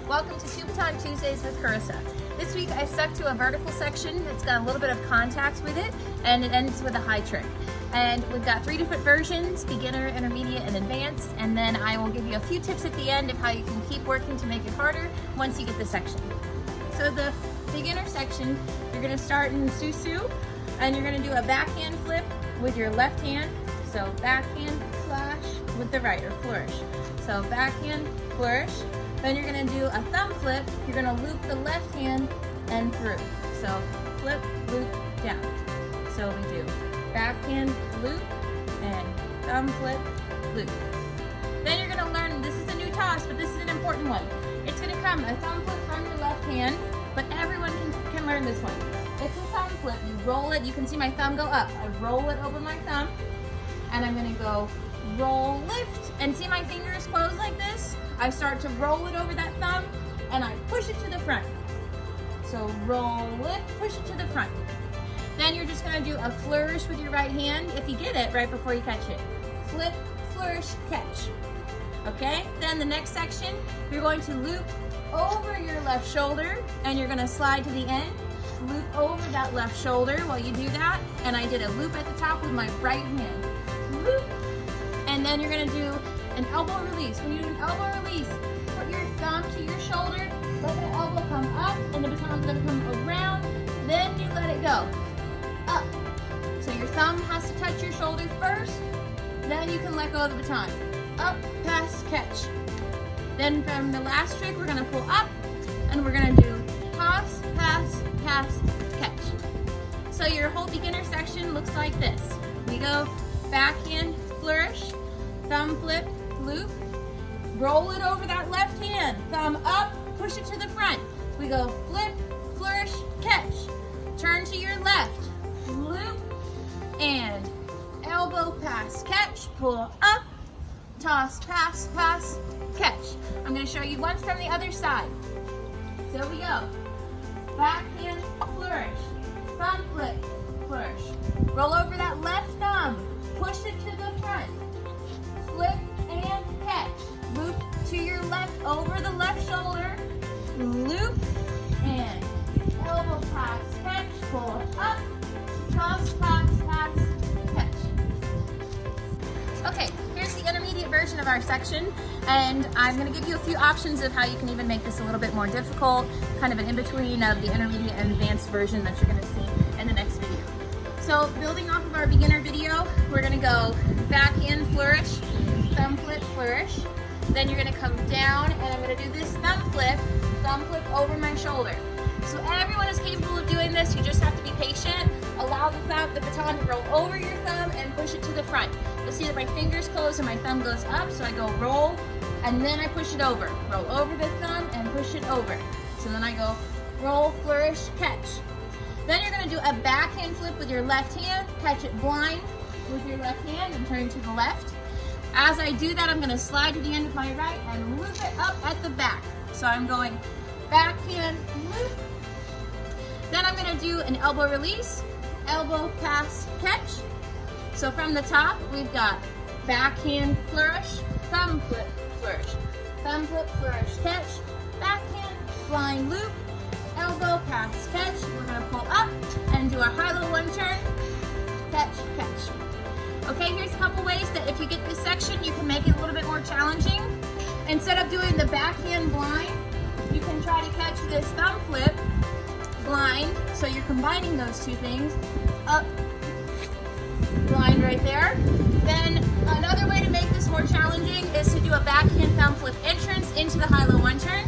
Welcome to Baton Tuesdays with Karrissa. This week I stuck to a vertical section that's got a little bit of contact with it, and it ends with a high trick. And we've got 3 different versions: beginner, intermediate, and advanced. And then I will give you a few tips at the end of how you can keep working to make it harder once you get the section. So the beginner section, you're going to start in Susu, and you're going to do a backhand flip with your left hand. So backhand slash with the right, or flourish. So backhand, flourish. Then you're going to do a thumb flip. You're going to loop the left hand and through. So flip, loop, down. So we do backhand, loop, and thumb flip, loop. Then you're going to learn, this is a new toss, but this is an important one. It's going to come a thumb flip from your left hand, but everyone can learn this one. It's a thumb flip. You roll it. You can see my thumb go up. I roll it over my thumb, and I'm going to go roll, lift, and see my fingers close like this? I start to roll it over that thumb, and I push it to the front. So roll, lift, push it to the front. Then you're just gonna do a flourish with your right hand, if you get it, right before you catch it. Flip, flourish, catch. Okay, then the next section, you're going to loop over your left shoulder, and you're gonna slide to the end, loop over that left shoulder while you do that, and I did a loop at the top with my right hand. Loop, and then you're gonna do an elbow release. When you do an elbow release, put your thumb to your shoulder, let the elbow come up, and the baton's gonna come around, then you let it go. Up. So your thumb has to touch your shoulder first, then you can let go of the baton. Up, pass, catch. Then from the last trick, we're gonna pull up, and we're gonna do toss, pass, pass, catch. So your whole beginner section looks like this. We go backhand, flourish, thumb flip, loop, roll it over that left hand, thumb up, push it to the front. We go flip, flourish, catch. Turn to your left, loop, and elbow, pass, catch, pull up, toss, pass, pass, catch. I'm going to show you once from the other side. So we go. Backhand, flourish, thumb flip, flourish. Roll over that left thumb, push it to the front, flip and catch. Loop to your left over the left shoulder, loop, and elbow, pass, catch, pull up, toss, pass, pass, catch. Okay, here's the intermediate version of our section, and I'm going to give you a few options of how you can even make this a little bit more difficult, kind of an in-between of the intermediate and advanced version that you're going to see in the next video. So building off of our beginner video, we're going to go backhand flourish, thumb flip, flourish. Then you're going to come down, and I'm going to do this thumb flip over my shoulder. So everyone is capable of doing this. You just have to be patient. Allow the baton to roll over your thumb and push it to the front. You'll see that my fingers close and my thumb goes up, so I go roll, and then I push it over. Roll over the thumb and push it over. So then I go roll, flourish, catch. Then you're going to do a backhand flip with your left hand, catch it blind with your left hand and turn to the left. As I do that, I'm going to slide to the end of my right and loop it up at the back. So I'm going backhand loop. Then I'm going to do an elbow release, elbow, pass, catch. So from the top, we've got backhand flourish, thumb flip, flourish, thumb flip, flourish, catch, backhand, blind loop, elbow, pass, catch. We're going to pull up and do a high-low one turn, catch, catch. Okay, here's a couple ways that if you get this section, you can make it a little bit more challenging. Instead of doing the backhand blind, you can try to catch this thumb flip blind. So you're combining those two things. Up, blind right there. Then another way to make this more challenging is to do a backhand thumb flip entrance into the high-low one turn.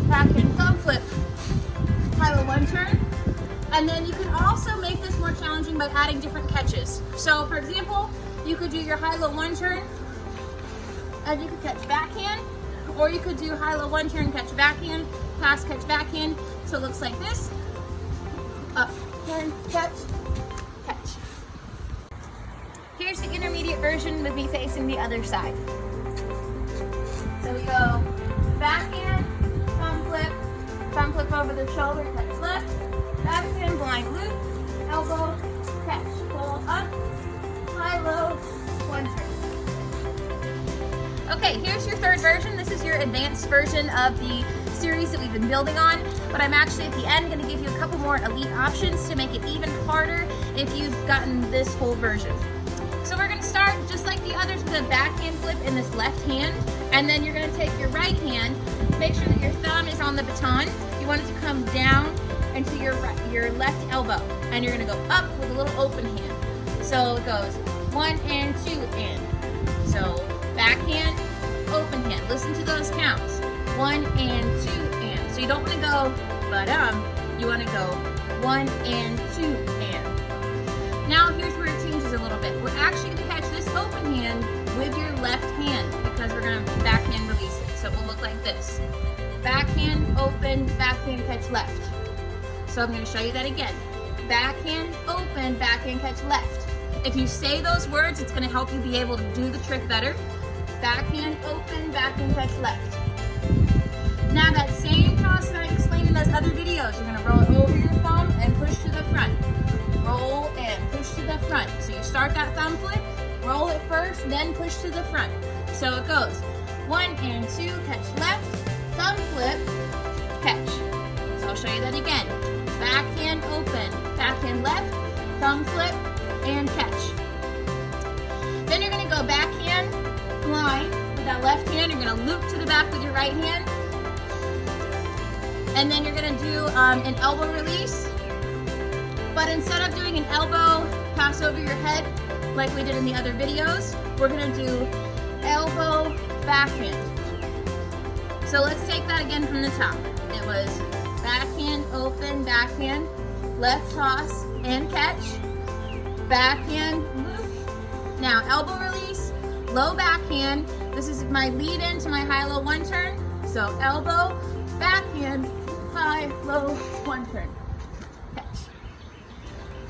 Backhand thumb flip, high-low one turn. And then you can also make this more challenging by adding different catches. So for example, you could do your high-low one turn, and you could catch backhand, or you could do high-low one turn, catch backhand, pass, catch backhand. So it looks like this. Up, turn, catch, catch. Here's the intermediate version with me facing the other side. So we go backhand, thumb flip over the shoulder, catch left, backhand, blind loop, elbow, catch, pull up, high-low, one turn. Okay, here's your third version. This is your advanced version of the series that we've been building on, but I'm actually at the end going to give you a couple more elite options to make it even harder if you've gotten this full version. So we're going to start just like the others with a backhand flip in this left hand, and then you're going to take your right hand, make sure that your thumb is on the baton. You want it to come down into your left elbow, and you're going to go up with a little open hand. So it goes 1 and 2 and. So backhand, open hand. Listen to those counts. 1 and 2 and. So you don't want to go ba-dum. You want to go 1 and 2 and. Now here's where it changes a little bit. We're actually going to catch this open hand with your left hand because we're going to backhand release it. So it will look like this. Backhand, open, backhand, catch left. So I'm going to show you that again. Backhand, open, backhand, catch left. If you say those words, it's going to help you be able to do the trick better. Backhand, open, backhand, catch left. Now that same toss that I explained in those other videos, you're going to roll it over your thumb and push to the front. Roll and push to the front. So you start that thumb flip, roll it first, then push to the front. So it goes 1 and 2, catch left, thumb flip, catch. So I'll show you that again. Backhand, open, backhand left, thumb flip, and catch. Then you're going to go backhand line with that left hand. You're going to loop to the back with your right hand. And then you're going to do an elbow release. But instead of doing an elbow pass over your head like we did in the other videos, we're going to do elbow backhand. So let's take that again from the top. It was backhand, open, backhand, left toss, and catch. Backhand, loop. Now elbow release, low backhand. This is my lead in to my high-low one turn. So elbow, backhand, high, low, one turn. Catch.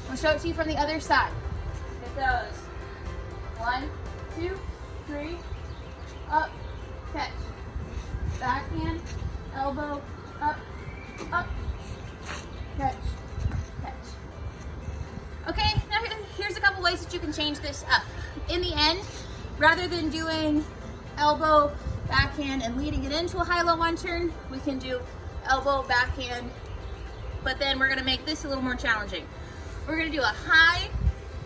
I'll show it to you from the other side. It goes 1, 2, 3, up, catch. Backhand, elbow, up, catch, catch. Okay, now here's a couple ways that you can change this up. In the end, rather than doing elbow, backhand, and leading it into a high-low one turn, we can do elbow, backhand, but then we're gonna make this a little more challenging. We're gonna do a high,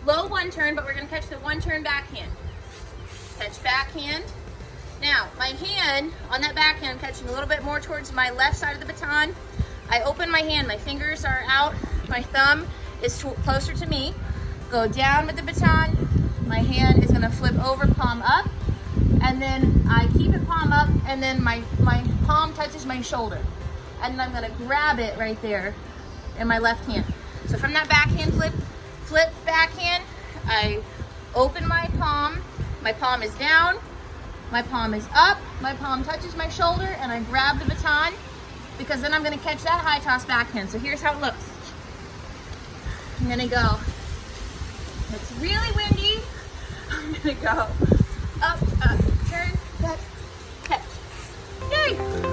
low one turn, but we're gonna catch the one turn backhand. Catch backhand. Now, my hand on that backhand, catching a little bit more towards my left side of the baton. I open my hand, my fingers are out, my thumb is closer to me. Go down with the baton, my hand is gonna flip over, palm up, and then I keep it palm up, and then my palm touches my shoulder. And then I'm gonna grab it right there in my left hand. So from that backhand flip backhand, I open my palm is down, my palm is up, my palm touches my shoulder, and I grab the baton because then I'm gonna catch that high toss backhand. So here's how it looks. I'm gonna go, it's really windy, I'm gonna go up, turn, catch. Yay!